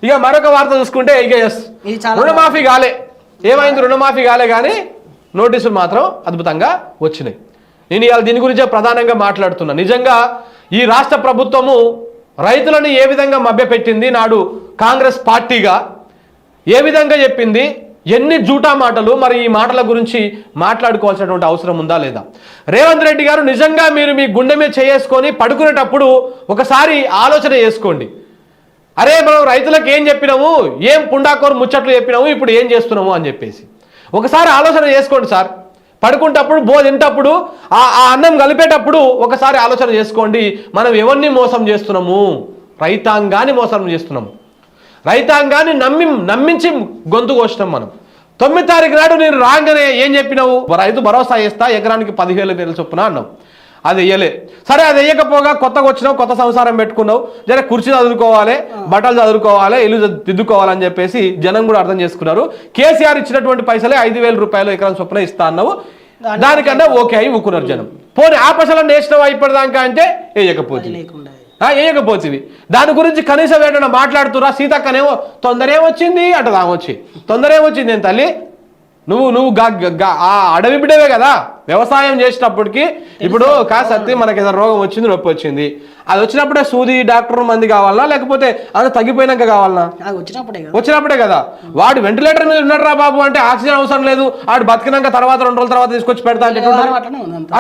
ఇక మరొక వార్త చూసుకుంటే ఇక రుణమాఫీ కాలే, ఏమైంది రుణమాఫీ కాలే కానీ నోటీసులు మాత్రం అద్భుతంగా వచ్చినాయి. నేను ఇవాళ దీని గురించే ప్రధానంగా మాట్లాడుతున్నా. నిజంగా ఈ రాష్ట్ర ప్రభుత్వము రైతులను ఏ విధంగా మభ్యపెట్టింది, నాడు కాంగ్రెస్ పార్టీగా ఏ విధంగా చెప్పింది, ఎన్ని జూటా మాటలు. మరి ఈ మాటల గురించి మాట్లాడుకోవాల్సినటువంటి అవసరం ఉందా లేదా? రేవంత్ రెడ్డి గారు నిజంగా మీరు మీ గుండె మీద చేసుకొని పడుకునేటప్పుడు ఒకసారి ఆలోచన చేసుకోండి. అరే మనం రైతులకు ఏం చెప్పినాము, ఏం పుండాకోరు ముచ్చట్లు చెప్పినాము, ఇప్పుడు ఏం చేస్తున్నాము అని చెప్పేసి ఒకసారి ఆలోచన చేసుకోండి సార్. పడుకుంటప్పుడు తింటప్పుడు ఆ అన్నం కలిపేటప్పుడు ఒకసారి ఆలోచన చేసుకోండి. మనం ఎవరిని మోసం చేస్తున్నాము? రైతాంగాన్ని మోసం చేస్తున్నాము. రైతాంగాన్ని నమ్మించి గొంతు కోసినాం మనం. 9వ తారీఖు నాడు నేను రాగానే ఏం చెప్పినావు? రైతు భరోసా ఇస్తా, ఎకరానికి 10,000 చొప్పున అన్నావు. అది వేయలే. సరే అది వేయకపోగా కొత్తగా వచ్చినావు, కొత్త సంసారం పెట్టుకున్నావు, జర కుర్చీ చదువుకోవాలి, బట్టలు చదువుకోవాలి, ఇల్లు దిద్దుకోవాలని చెప్పేసి జనం కూడా అర్థం చేసుకున్నారు. కేసీఆర్ ఇచ్చినటువంటి పైసలే 5,000 రూపాయలు ఎకరం చొప్పున ఇస్తా అన్నావు. దానికన్నా ఓకే అయి ఊకున్నారు జనం. పోనీ ఆ పైసలను వేసినావా ఇప్పటిదాకా అంటే వేయకపోతుంది. దాని గురించి కనీసం ఏంటన్నా మాట్లాడుతురా? సీతక్కనేమో తొందర ఏమొచ్చింది అటు దామొచ్చి తొందర ఏమొచ్చింది నేను తల్లి, నువ్వు ఆ అడవి బిడ్డవే కదా. వ్యవసాయం చేసినప్పటికీ ఇప్పుడు కాసత్తి మనకి ఏదైనా రోగం వచ్చింది, నొప్పి వచ్చింది, అది వచ్చినప్పుడే సూది డాక్టర్ మంది కావాలనా లేకపోతే అది తగ్గిపోయినాక కావాలనా? వచ్చినప్పుడే కదా. వాడు వెంటిలేటర్ మీద ఉన్నాడు రా బాబు అంటే ఆక్సిజన్ అవసరం లేదు, వాడు బతికినాక తర్వాత 2 రోజుల తర్వాత తీసుకొచ్చి పెడతా అంటే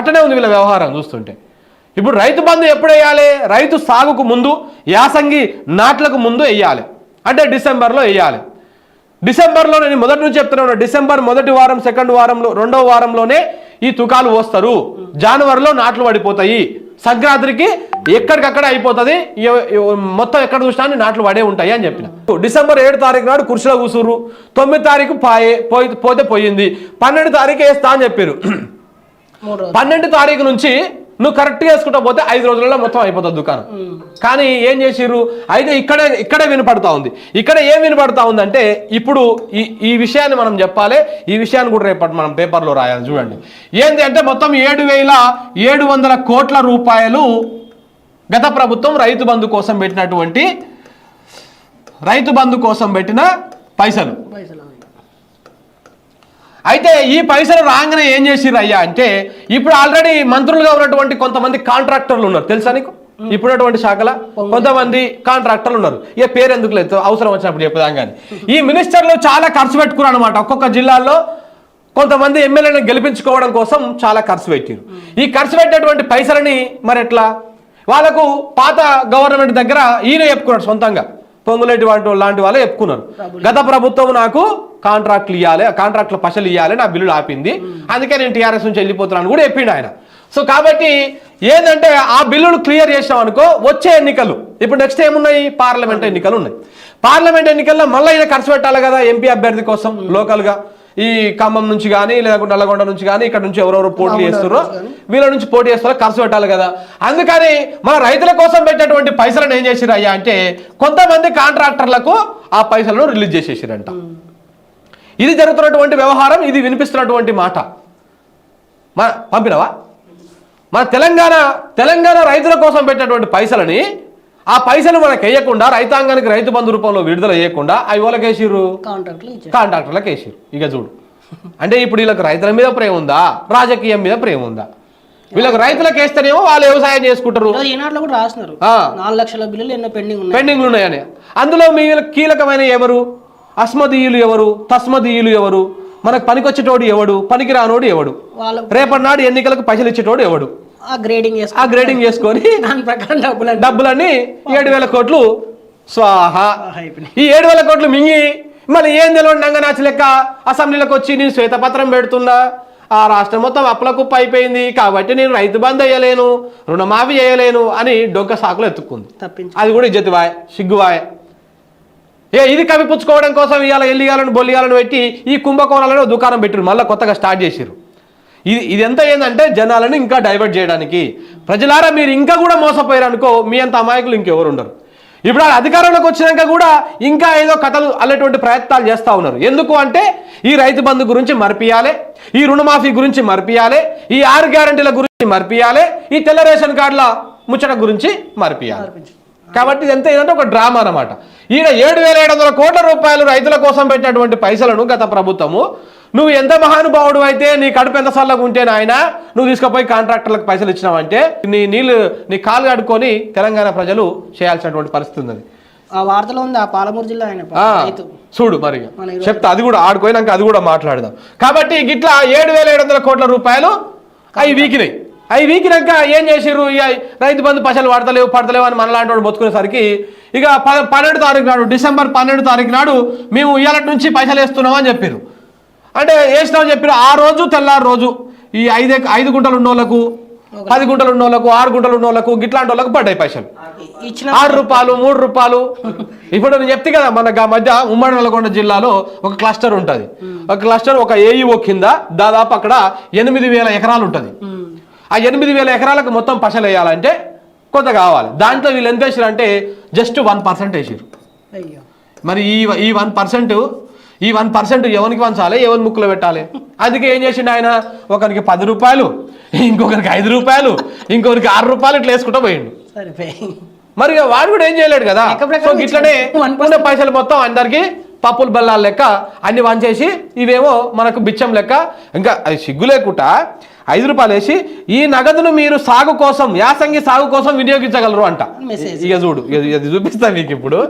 అట్టనే ఉంది వీళ్ళ వ్యవహారం చూస్తుంటే. ఇప్పుడు రైతు బంధు ఎప్పుడు వేయాలి? రైతు సాగుకు ముందు, యాసంగి నాట్లకు ముందు వేయాలి, అంటే డిసెంబర్లో వేయాలి. డిసెంబర్లో నేను మొదటి నుంచి చెప్తున్నాను, డిసెంబర్ మొదటి వారం, సెకండ్ వారంలో, 2వ వారంలోనే ఈ తుకాలు పోస్తారు. జనవరిలో నాట్లు పడిపోతాయి. సంక్రాంతికి ఎక్కడికక్కడ అయిపోతుంది, మొత్తం ఎక్కడ చూసినా నాట్లు పడే ఉంటాయి అని చెప్పిన. డిసెంబర్ 7వ తారీఖు నాడు కుర్చీలో కూసుర్రు, 9వ తారీఖు పోతే పోయింది, 12వ తారీఖు వేస్తా అని చెప్పారు. 12వ తారీఖు నుంచి నువ్వు కరెక్ట్గా వేసుకుంటా పోతే 5 రోజులలో మొత్తం అయిపోతుంది దుకాణం. కానీ ఏం చేసిర్రు? అయితే ఇక్కడే వినపడతా ఉంది. ఇక్కడ ఏం వినపడతా ఉందంటే ఇప్పుడు ఈ విషయాన్ని మనం చెప్పాలి, ఈ విషయాన్ని కూడా రేపటి మనం పేపర్లో రాయాలి. చూడండి ఏంటి అంటే మొత్తం 7,700 కోట్ల రూపాయలు గత ప్రభుత్వం రైతు బంధు కోసం పెట్టిన పైసలు. అయితే ఈ పైసలు రాగానే ఏం చేసిర్రు అయ్యా అంటే, ఇప్పుడు ఆల్రెడీ మంత్రులుగా ఉన్నటువంటి కొంతమంది కాంట్రాక్టర్లు ఉన్నారు తెలుసా నీకు? ఇప్పుడున్నటువంటి శాఖల కొంతమంది కాంట్రాక్టర్లు ఉన్నారు. ఏ పేరు ఎందుకు లేదు, అవసరం వచ్చినప్పుడు చెప్పదాం. కానీ ఈ మినిస్టర్లు చాలా ఖర్చు పెట్టుకున్నారు అనమాట. ఒక్కొక్క జిల్లాలో కొంతమంది ఎమ్మెల్యేలను గెలిపించుకోవడం కోసం చాలా ఖర్చు పెట్టారు. ఈ ఖర్చు పెట్టేటువంటి పైసలని మరి ఎట్లా? వాళ్ళకు పాత గవర్నమెంట్ దగ్గర ఈయన చెప్పుకున్నాడు సొంతంగా, పొంగులేటి లాంటి వాళ్ళే చెప్పుకున్నారు, గత ప్రభుత్వం నాకు కాంట్రాక్ట్లు ఇవ్వాలి, కాంట్రాక్ట్ల పైసలు ఇవ్వాలి, నా బిల్లులు ఆపింది, అందుకే నేను టీఆర్ఎస్ నుంచి వెళ్ళిపోతున్నాను కూడా చెప్పిండు ఆయన. సో కాబట్టి ఏంటంటే ఆ బిల్లులు క్లియర్ చేసాం అనుకో, వచ్చే ఎన్నికలు ఇప్పుడు నెక్స్ట్ ఏమున్నాయి? పార్లమెంట్ ఎన్నికలు ఉన్నాయి. పార్లమెంట్ ఎన్నికల్లో మళ్ళీ ఈయన ఖర్చు పెట్టాలి కదా ఎంపీ అభ్యర్థి కోసం. లోకల్గా ఈ ఖమ్మం నుంచి కానీ లేకుంటే నల్లగొండ నుంచి కానీ ఇక్కడ నుంచి ఎవరెవరు పోటీ చేస్తారో వీళ్ళ నుంచి పోటీ చేస్తారో ఖర్చు పెట్టాలి కదా. అందుకని మన రైతుల కోసం పెట్టేటువంటి పైసలను ఏం చేసిరు అయ్యా అంటే, కొంతమంది కాంట్రాక్టర్లకు ఆ పైసలను రిలీజ్ చేసేసిరంట. ఇది జరుగుతున్నటువంటి వ్యవహారం, ఇది వినిపిస్తున్నటువంటి మాట. పంపినవా? మన తెలంగాణ రైతుల కోసం పెట్టినటువంటి పైసలని, ఆ పైసలు మనకు వేయకుండా, రైతాంగానికి రైతు బంధు రూపంలో విడుదల చేయకుండా అవి వాళ్ళకి వేసిర్రు, కాంట్రాక్టర్లకు వేసిర్రు. ఇక చూడు అంటే ఇప్పుడు వీళ్ళకి రైతుల మీద ప్రేమ ఉందా, రాజకీయం మీద ప్రేమ ఉందా? వీళ్ళకి రైతులకు వేస్తేనేమో వాళ్ళు వ్యవసాయం చేసుకుంటారు. 4 లక్షల బిల్లులు పెండింగ్లు ఉన్నాయని. అందులో మీ కీలకమైన ఎవరు? అస్మదీయులు ఎవరు, తస్మదీయులు ఎవరు, మనకు పనికొచ్చేటోడు ఎవడు, పనికి రానోడు ఎవడు, రేపటి నాడు ఎన్నికలకు పైసలు ఇచ్చేటోడు ఎవడు? ఆ గ్రేడింగ్ చేసుకొని డబ్బులన్నీ 7,000 కోట్లు స్వాహ. ఈ 7,000 కోట్లు మింగి మళ్ళీ ఏం తెలియదు అంగనాచి లెక్క అసెంబ్లీలోకి వచ్చి నేను శ్వేతపత్రం పెడుతున్నా, ఆ రాష్ట్రం మొత్తం అప్పుల కుప్ప అయిపోయింది కాబట్టి నేను రైతు బంధు వేయలేను, రుణమాఫీ చేయలేను అని డొంక సాకులు ఎత్తుక్కుంది. అది కూడా ఇజ్జతివాయ్, సిగ్గువాయ్. ఇది కవిపుచ్చుకోవడం కోసం ఎల్లిగాలను బొల్లిగాలను పెట్టి ఈ కుంభకోణాలను దుకాణం పెట్టారు, మళ్ళీ కొత్తగా స్టార్ట్ చేసారు. ఇది ఎంత ఏంటంటే జనాలను ఇంకా డైవర్ట్ చేయడానికి. ప్రజలారా మీరు ఇంకా కూడా మోసపోయారు అనుకో, మీ అంత అమాయకులు ఇంకెవరు ఉండరు. ఇప్పుడు అధికారంలోకి వచ్చినాక కూడా ఇంకా ఏదో కథలు అల్లేటువంటి ప్రయత్నాలు చేస్తూ ఉన్నారు. ఎందుకు అంటే ఈ రైతు బంధు గురించి మరిపియాలి, ఈ రుణమాఫీ గురించి మరిపియాలి, ఈ 6 గ్యారెంటీల గురించి మరిపియాలి, ఈ తెల్ల రేషన్ కార్డుల ముచ్చట గురించి మరిపియాలి. కాబట్టి ఇది ఎంత ఏంటంటే ఒక డ్రామా అన్నమాట. ఈయన 7,700 కోట్ల రూపాయలు రైతుల కోసం పెట్టినటువంటి పైసలను గత ప్రభుత్వము నువ్వు ఎంత మహానుభావుడు అయితే నీ కడుపు ఎంత సల్లగా ఉంటే నాయన నువ్వు తీసుకుపోయి కాంట్రాక్టర్లకు పైసలు ఇచ్చినావంటే నీ కాలు కడుక్కొని తెలంగాణ ప్రజలు చేయాల్సినటువంటి పరిస్థితి ఉంది. ఆ వార్తలో ఉంది ఆ పాలమూరు జిల్లా ఆయన రైతు. చూడు మరి చెప్తా, అది కూడా ఆడుకోయినాక అది కూడా మాట్లాడదాం. కాబట్టి గిట్లా 7,700 కోట్ల రూపాయలు అవి వీకినాక ఏం చేసిర్రు? రైతు బంధు పైసలు పడతలేవు అని మనలాంటి వాడు బతుకునేసరికి ఇక 12 తారీఖు నాడు, డిసెంబర్ 12 తారీఖు నాడు మేము ఇవాళ నుంచి పైసలు వేస్తున్నాం అని చెప్పారు. అంటే వేసినామని చెప్పారు. ఆ రోజు తెల్లారు రోజు ఈ 5 గుంటలు ఉన్నోళ్ళకు, 10 గుంటలు ఉన్నోళ్ళకు, 6 గుంటలు ఉన్నోళ్ళకు గిట్లాంటి వాళ్ళకు పడ్డాయి పైసలు. 6 రూపాయలు, 3 రూపాయలు. ఇప్పుడు నేను చెప్తే కదా మన మధ్య ఉమ్మడి నల్గొండ జిల్లాలో ఒక క్లస్టర్ ఉంటుంది. ఒక క్లస్టర్ ఒక ఏఈఓ కింద దాదాపు అక్కడ 8,000 ఎకరాలు ఉంటుంది. ఆ 8,000 ఎకరాలకు మొత్తం పైసలు వేయాలంటే కొంత కావాలి. దాంట్లో వీళ్ళు ఎంత వేసారు అంటే జస్ట్ 1% వేసారు. మరి ఈ 1% ఎవరికి పంచాలి, ఎవరి ముక్కులో పెట్టాలి? అందుకే ఏం చేసిండు ఆయన, ఒకరికి 10 రూపాయలు, ఇంకొకరికి 5 రూపాయలు, ఇంకొకరికి 6 రూపాయలు ఇట్లా వేసుకుంటూ పోయిండు. మరి వాడు కూడా ఏం చేయలేడు కదా. సో ఇట్లనే ఉన్న పైసలు మొత్తం అందరికి పప్పుల బెల్లాల లెక్క అన్ని వంచేసి ఇవేమో మనకు బిచ్చం లెక్క. ఇంకా అది సిగ్గు లేకుండా 5 రూపాయలు వేసి ఈ నగదును మీరు యాసంగి సాగు కోసం వినియోగించగలరు అంట. ఇక చూడు, ఇది చూపిస్తా మీకు ఇప్పుడు.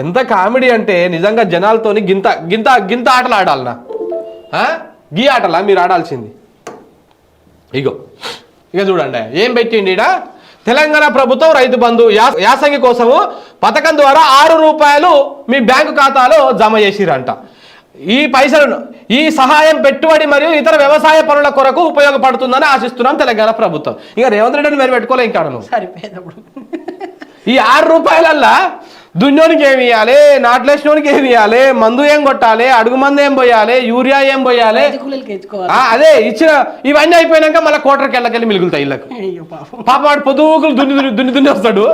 ఎంత కామెడీ అంటే నిజంగా జనాలతోని గింత ఆటలు ఆడాలనా? గీ ఆటలా మీరు ఆడాల్సింది? ఇక చూడండి ఏం పెట్టిండి ఈడ. తెలంగాణ ప్రభుత్వం రైతు బంధు యాసంగి కోసము పథకం ద్వారా 6 రూపాయలు మీ బ్యాంకు ఖాతాలో జమ చేసిరంట. ఈ పైసలను ఈ సహాయం పెట్టుబడి మరియు ఇతర వ్యవసాయ పనుల కొరకు ఉపయోగపడుతుందని ఆశిస్తున్నాం తెలంగాణ ప్రభుత్వం. ఇక రేవంత్ రెడ్డిని మీరు పెట్టుకోలే ఇంకా ఈ 6 రూపాయలల్లా దున్నోనికి ఏమి ఇవ్వాలి, నాట్లేసినోనికి ఏమి ఇవ్వాలి, మందు ఏం కొట్టాలి, అడుగు మందు ఏం పోయాలి, యూరియా ఏం పోయాలి, అదే ఇచ్చిన ఇవన్నీ అయిపోయినాక మళ్ళీ కోటర్కి వెళ్ళకెళ్ళి మిగులుతాయి ఇళ్ళకు. పాప వాడు పొదుగులు దున్ని వస్తాడు.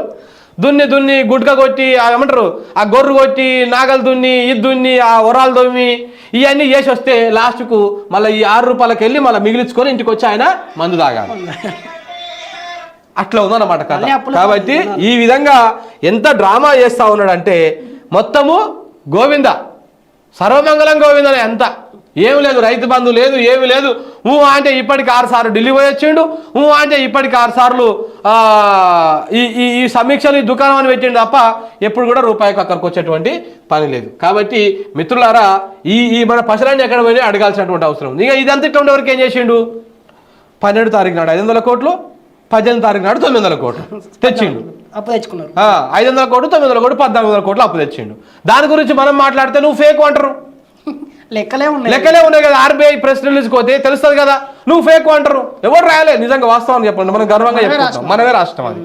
దున్ని గుడ్క కొట్టి ఏమంటారు ఆ గొర్రు కొట్టి నాగలు దున్ని ఇది దున్ని ఆ ఒరాలు దొమ్మి ఇవన్నీ చేసి వస్తే లాస్ట్కు మళ్ళీ ఈ 6 రూపాయలకి వెళ్ళి మళ్ళీ మిగిలించుకొని ఇంటికి వచ్చి ఆయన మందు తాగాలి. అట్లా ఉందన్నమాట కథ. కాబట్టి ఈ విధంగా ఎంత డ్రామా చేస్తా ఉన్నాడంటే మొత్తము గోవింద సర్వమంగళం గోవిందనే. ఎంత ఏమి లేదు, రైతు బంధు లేదు, ఏమి లేదు. అంటే ఇప్పటికి 6 సార్లు ఢిల్లీ పోయి వచ్చిండు. అంటే ఇప్పటికి 6 సార్లు ఈ సమీక్షలు ఈ దుకాణం అని పెట్టిండు తప్ప ఎప్పుడు కూడా రూపాయికి అక్కడికి వచ్చేటువంటి పని లేదు. కాబట్టి మిత్రులారా ఈ మన పశువులన్నీ ఎక్కడ పోయి అడగాల్సినటువంటి అవసరం ఉంది. ఇక ఇదంతా ఇట్లా ఉండేవరకు ఏం చేసిండు? 12 తారీఖు నాడు 500 కోట్లు, 18 తారీఖు నాడు 900 కోట్లు తెచ్చిండు. అప్పు తెచ్చుకున్నారు. 500 కోట్లు, 900 కోట్లు, 1400 కోట్లు అప్పు తెచ్చిండు. దాని గురించి మనం మాట్లాడితే నువ్వు ఫేక్ అంటారు. లెక్కలే ఉన్నాయి కదా. ఆర్బీఐ ప్రెస్ రిలీజ్ పోతే తెలుస్తుంది కదా నువ్వు ఫేక్ అంటారు. ఎవరు రాయలే. నిజంగా వాస్తవం చెప్పండి, మనం గర్వంగా చెప్పుకుంటాం. మనమే రాష్ట్రం, అది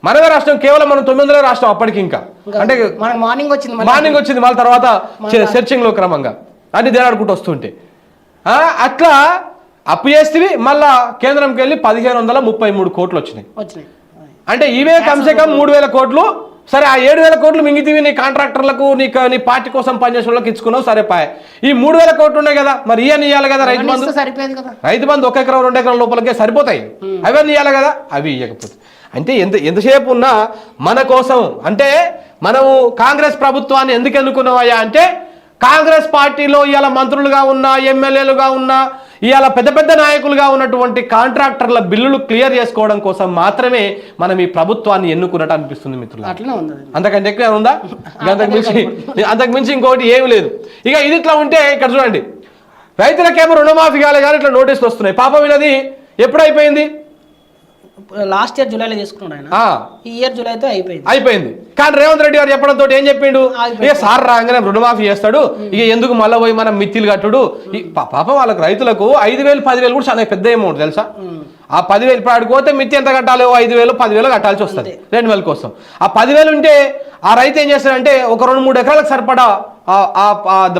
మనమే రాష్ట్రం. కేవలం మనం 900 రాష్ట్రం అప్పటికి. ఇంకా అంటే మార్నింగ్ వచ్చింది మళ్ళీ తర్వాత సెర్చింగ్ లో క్రమంగా అన్ని దేడాడుకుంటూ వస్తుంటే అట్లా అప్పు చేస్తే మళ్ళా కేంద్రంకి వెళ్ళి 1,533 కోట్లు వచ్చినాయి. అంటే ఇవే కమ్సే కమ్ 3,000 కోట్లు. సరే ఆ 7,000 కోట్లు మింగితివి నీ కాంట్రాక్టర్లకు నీ పార్టీ కోసం పనిచేసే వాళ్ళకి ఇచ్చుకున్నావు. సరే పాయ్ ఈ 3,000 కోట్లు ఉన్నాయి కదా, మరి ఇవన్నీ ఇవ్వాలి కదా. రైతు బంధు 1 ఎకరం 2 ఎకరాల లోపలికే సరిపోతాయి. అవన్నీ ఇవ్వాలి కదా. అవి ఇవ్వకపోతే అంటే ఎంతసేపు ఉన్నా మన కోసం. అంటే మనము కాంగ్రెస్ ప్రభుత్వాన్ని ఎందుకు ఎన్నుకున్నామయ్యా అంటే కాంగ్రెస్ పార్టీలో ఇవాళ మంత్రులుగా ఉన్న, ఎమ్మెల్యేలుగా ఉన్న, ఇవాళ పెద్ద పెద్ద నాయకులుగా ఉన్నటువంటి కాంట్రాక్టర్ల బిల్లులు క్లియర్ చేసుకోవడం కోసం మాత్రమే మనం ఈ ప్రభుత్వాన్ని ఎన్నుకున్నట్టు అనిపిస్తుంది మిత్రులు. అంతకంటే ఎక్కువ ఉందా? అంతకు మించి ఇంకోటి ఏమి లేదు. ఇక ఇది ఇట్లా ఉంటే ఇక్కడ చూడండి, రైతులకేమో రుణమాఫీ కాలే కానీ ఇట్లా నోటీసులు వస్తున్నాయి. పాపం ఇది ఎప్పుడైపోయింది? లాస్ట్ ఇయర్ జూలైలో చేసుకున్నాడు ఆయన. ఈ ఇయర్ జూలైతో అయిపోయింది. కానీ రేవంత్ రెడ్డి గారు చెప్పడంతో ఏం చెప్పిండు? ఇక సార్ రాగానే రుణమాఫీ చేస్తాడు, ఇక ఎందుకు మళ్ళీ పోయి మనం మిత్తిలు కట్టుడు. పాపం వాళ్ళకి రైతులకు 5,000 10,000 కూడా చాలా పెద్ద అమౌంట్ తెలుసా. ఆ 10,000 ఇప్పుడు ఆడిపోతే మిత్తి ఎంత కట్టాలి? 5,000 10,000 కట్టాల్సి వస్తుంది 2,000 కోసం. ఆ 10,000 ఉంటే ఆ రైతు ఏం చేస్తాడంటే ఒక 2-3 ఎకరాలకు సరిపడా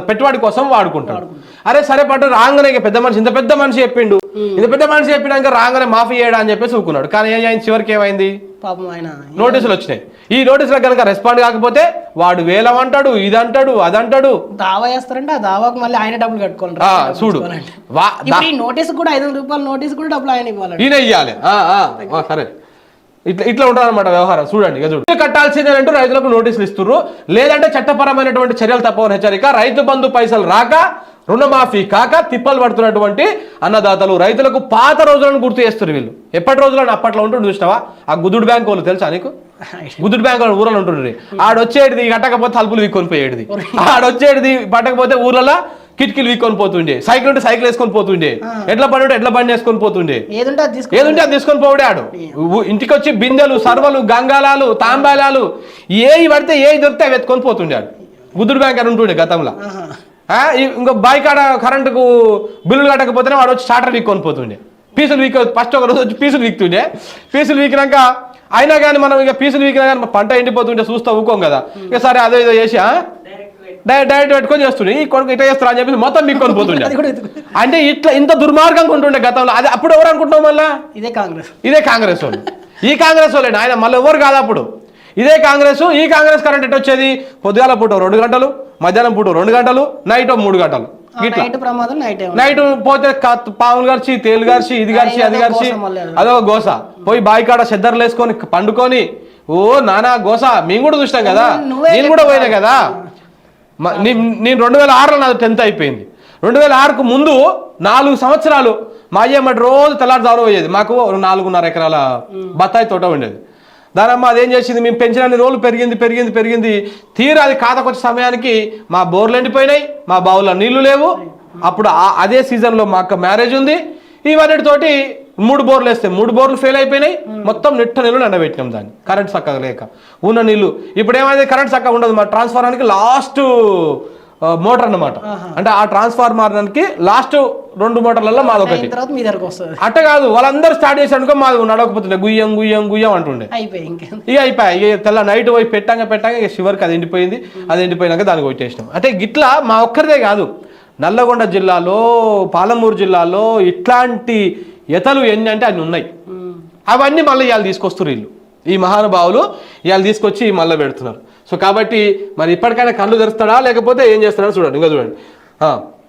పెట్టుబడి కోసం వాడుకుంటాడు. అరే సరే పట్టు రాగానే పెద్ద మనిషి ఇంత పెద్ద మనిషి చెప్పిండు, ఇంత పెద్ద మనిషి చెప్పినాక రాగానే మాఫీ చేయడా అని చెప్పేసి ఊకున్నాడు. కానీ చివరికి ఏమైంది? నోటీసులు వచ్చినాయి. ఈ నోటీసులకు కనుక రెస్పాండ్ కాకపోతే వాడు వేలం అంటాడు, ఇది అంటాడు, అది అంటాడు, దావా చేస్తారంటే ఆ దావాకు మళ్ళీ ఆయన డబ్బులు కట్టుకోవాలి. చూడు నోటీస్ కూడా 500 రూపాయల నోటీస్ కూడా డబ్బులు ఆయన ఇవ్వాలి, ఈయన ఇవ్వాలి. సరే ఇట్లా ఉంటుందన్నమాట వ్యవహారం. చూడండి ఇక చూడండి. కట్టాల్సిందే అంటూ రైతులకు నోటీసులు ఇస్తున్నారు. లేదంటే చట్టపరమైనటువంటి చర్యలు తప్పవని హెచ్చరిక. రైతు బంధు పైసలు రాక రుణమాఫీ కాక తిప్పలు పడుతున్నటువంటి అన్నదాతలు రైతులకు పాత రోజులను గుర్తు చేస్తారు వీళ్ళు. ఎప్పటి రోజులను అప్పట్లో ఉంటుండే చూసినావా? ఆ గుద్దుడు బ్యాంక్ వాళ్ళు తెలుసా నీకు? గుద్దుడు బ్యాంక్ వాళ్ళు ఊర్లో ఉంటుండ్రి. ఆడొచ్చేటిది కట్టకపోతే తలుపులు వీక్కొని పోయేది, ఆడొచ్చేటిది పట్టకపోతే ఊర్లలో కిటికీలు వీక్కొని పోతుండే, సైకిల్ ఉంటే సైకిల్ వేసుకొని పోతుండే, ఎడ్ల బండి ఉంటే ఎడ్ల బండి వేసుకొని పోతుండే, ఏదుంటే అది తీసుకొని పోవడే ఆడు. ఇంటికి వచ్చి బిందెలు సర్వలు గంగాలాలు తాంబాలాలు ఏవి పడితే ఏవి దొరికితే అవి ఎత్తుకొని పోతుండే ఆడు. గుద్దుడు బ్యాంక్ అని ఉంటుండే గతంలో. ఇంకో బాయికాడ కరెంటుకు బిల్లులు కట్టకపోతేనే వాడు వచ్చి స్టార్టర్ వీక్కొని పోతుండే. పీసులు వీక్ ఫస్ట్ ఒక రోజు వచ్చి పీసులు వీక్తుండే. పీసులు వీకినాక అయినా కానీ మనం ఇక పీసులు వీకినా కానీ పంట ఎండిపోతుంటే చూస్తూ ఊకోం కదా. ఇక సరే అదో ఏదో చేసి డైరెక్ట్ పెట్టుకొని చేస్తుండే. ఈ కొడుకు ఇట్లా చేస్తారా అని చెప్పి మొత్తం వీక్కొని పోతుండే. అంటే ఇట్లా ఇంత దుర్మార్గంగా ఉంటుండే గతంలో. అది అప్పుడు ఎవరు అనుకుంటాం మళ్ళా? ఇదే కాంగ్రెస్ వాళ్ళు. ఈ కాంగ్రెస్ వాళ్ళే ఆయన మళ్ళీ ఎవరు కాదు అప్పుడు. ఇదే కాంగ్రెస్. ఈ కాంగ్రెస్ కరెంట్ ఎట్టు వచ్చేది? పొద్దుగాల పూట 2 గంటలు, మధ్యాహ్నం పూట 2 గంటలు, నైట్ 3 గంటలు. నైట్ పోతే పాములు గరిచి తేలు గరిచి ఇది గరిచి అది గరిచి అదొక గోస. పోయి బాయికాడ చెద్దర్లు వేసుకొని పండుకొని ఓ నానా గోస. మేము కూడా చూసినాం కదా, నేను కూడా పోయినా కదా. నేను 2006లో నాది 10th అయిపోయింది. 2006కు ముందు 4 సంవత్సరాలు మా అయ్యమ్మటి రోజు తెల్లారుజామున పోయేది. మాకు 4.5 ఎకరాల బత్తాయి తోట ఉండేది. దానమ్మ అదేం చేసింది, మేము పెంచిన రోజులు పెరిగింది. తీరా అది కాతకొచ్చే సమయానికి మా బోర్లు ఎండిపోయినాయి, మా బావుల్లో నీళ్లు లేవు. అప్పుడు అదే సీజన్లో మా అక్క మ్యారేజ్ ఉంది. ఇవన్నిటితోటి 3 బోర్లు వేస్తే 3 బోర్లు ఫెయిల్ అయిపోయినాయి. మొత్తం నిట్ట నీళ్ళు ఎండబెట్టినాం దాన్ని, కరెంట్ చక్కగా లేక. ఉన్న నీళ్ళు ఇప్పుడు ఏమైంది, కరెంట్ చక్కగా ఉండదు. మా ట్రాన్స్ఫార్మర్కి లాస్ట్ మోటార్ అన్నమాట. అంటే ఆ ట్రాన్స్ఫార్మర్కి లాస్ట్ 2 మోటార్లలో మాది ఒకటి. అట్ట కాదు, వాళ్ళందరూ స్టార్ట్ చేసాడుకో మాది నడవకపోతుండే గుయ్యం అంటుండే. ఇక అయిపోయి తెల్ల నైట్ పోయి పెట్టాక ఇక చివరికి అది ఎండిపోయినాక దానికి కొట్టేసినాం. అంటే గిట్లా మా ఒక్కరిదే కాదు, నల్లగొండ జిల్లాలో పాలమూరు జిల్లాలో ఇట్లాంటి ఎతలు ఎన్ని అంటే అన్ని ఉన్నాయి. అవన్నీ మళ్ళీ ఇవాళ తీసుకొస్తారు వీళ్ళు, ఈ మహానుభావులు ఇవాళ తీసుకొచ్చి మళ్ళీ పెడుతున్నారు. సో కాబట్టి మరి ఇప్పటికైనా కళ్ళు తెరుస్తాడా లేకపోతే ఏం చేస్తాడో చూడండి. ఇంకా చూడండి,